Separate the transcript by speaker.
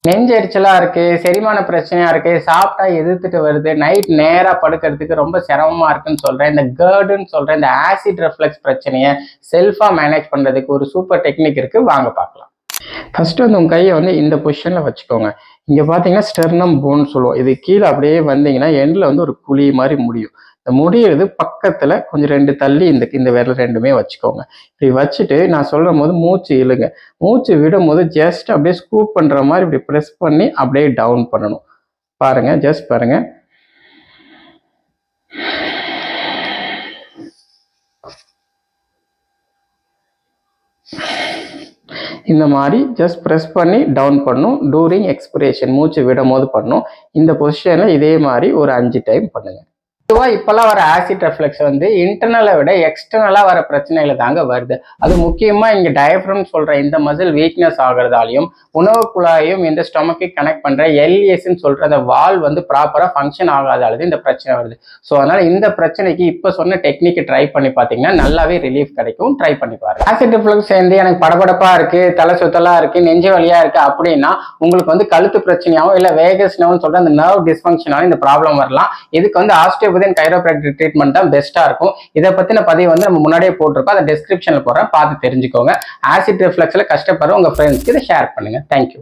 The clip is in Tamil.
Speaker 1: நெஞ்சு எரிச்சலா இருக்கு, செரிமான பிரச்சனையா இருக்கு, சாப்பிட்டா எதிர்த்துட்டு வருது, நைட் நேரா படுக்கிறதுக்கு ரொம்ப சிரமமா இருக்குன்னு சொல்றேன். இந்த கேர்டுன்னு சொல்றேன், இந்த ஆசிட் ரெஃப்ளெக்ஸ் பிரச்சனையை செல்ஃபா மேனேஜ் பண்றதுக்கு ஒரு சூப்பர் டெக்னிக் இருக்கு, வாங்க பார்க்கலாம். ஃபர்ஸ்ட் வந்து உங்க கையை வந்து இந்த பொசிஷன்ல வச்சுக்கோங்க. இங்க பாத்தீங்கன்னா ஸ்டெர்னம் போன் சொல்லுவோம். இது கீழே அப்படியே வந்தீங்கன்னா எண்ட்ல வந்து ஒரு குழி மாதிரி முடியும். இந்த முடியறது பக்கத்துல கொஞ்சம் 2 தள்ளி இந்த விரல் ரெண்டுமே வச்சுக்கோங்க. இப்படி வச்சுட்டு நான் சொல்லும் போது மூச்சு இழுங்க. மூச்சு விடும் போது ஜஸ்ட் அப்படியே ஸ்கூப் பண்ற மாதிரி இப்படி ப்ரெஸ் பண்ணி அப்படியே டவுன் பண்ணணும். பாருங்க, ஜஸ்ட் பாருங்க. இந்த மாதிரி ஜஸ்ட் ப்ரெஸ் பண்ணி டவுன் பண்ணும். டூரிங் எக்ஸ்பிரேஷன், மூச்சு விடும் போது பண்ணும். இந்த பொசிஷன்ல இதே மாதிரி ஒரு 5 டைம் பண்ணுங்க. பொதுவாக இப்பெல்லாம் வர ஆசிட் ரெஃப்ளெக்ஸ் வந்து இன்டர்னலை விட எக்ஸ்டர்னலா வர பிரச்சனையில தாங்க வருது. அது முக்கியமா இங்க டயப்ரம் சொல்ற இந்த மசில் வீக்னஸ் ஆகுறதாலையும் உணவு குழாயையும் இந்த ஸ்டொமக்கை கனெக்ட் பண்ற எல்ஏஸ்ன்னு சொல்ற அந்த வால் வந்து ப்ராப்பரா ஃபங்க்ஷன் ஆகாதால இந்த பிரச்சனை வருது. ஸோ அதனால இந்த பிரச்சனைக்கு இப்ப சொன்ன டெக்னிக் ட்ரை பண்ணி பார்த்தீங்கன்னா நல்லாவே ரிலீஃப் கிடைக்கும். ட்ரை பண்ணி பாருங்க. ஆசிட் ரெஃப்ளெக்ஸ் சேர்ந்து எனக்கு படபடப்பா இருக்கு, தலை சுத்தலா இருக்கு, நெஞ்சு வலியா இருக்கு அப்படின்னா உங்களுக்கு வந்து கழுத்து பிரச்சனையாவும் இல்ல வேகஸ் நர்வ்னு சொல்ற அந்த நர்வ் டிஸ்ஃபங்க்ஷனாலும் இந்த ப்ராப்ளம் வரலாம். இதுக்கு வந்து ஆஸ்டியோபதி கைரோபிராக்டிக் ட்ரீட்மெண்ட் தான் பெஸ்டா இருக்கும். இதை பத்தின பதிவு வந்து நம்ம முன்னாடியே போட்டிருக்கோம், அதை டிஸ்கிரிப்ஷன்ல போறேன், பார்த்து தெரிஞ்சுக்கோங்க. ஆசிட் ரிஃப்ளெக்ஸ்ல கஷ்டப்படுற உங்க ஃப்ரெண்ட்ஸ்க்கு இதை ஷேர் பண்ணுங்க. தேங்க்யூ.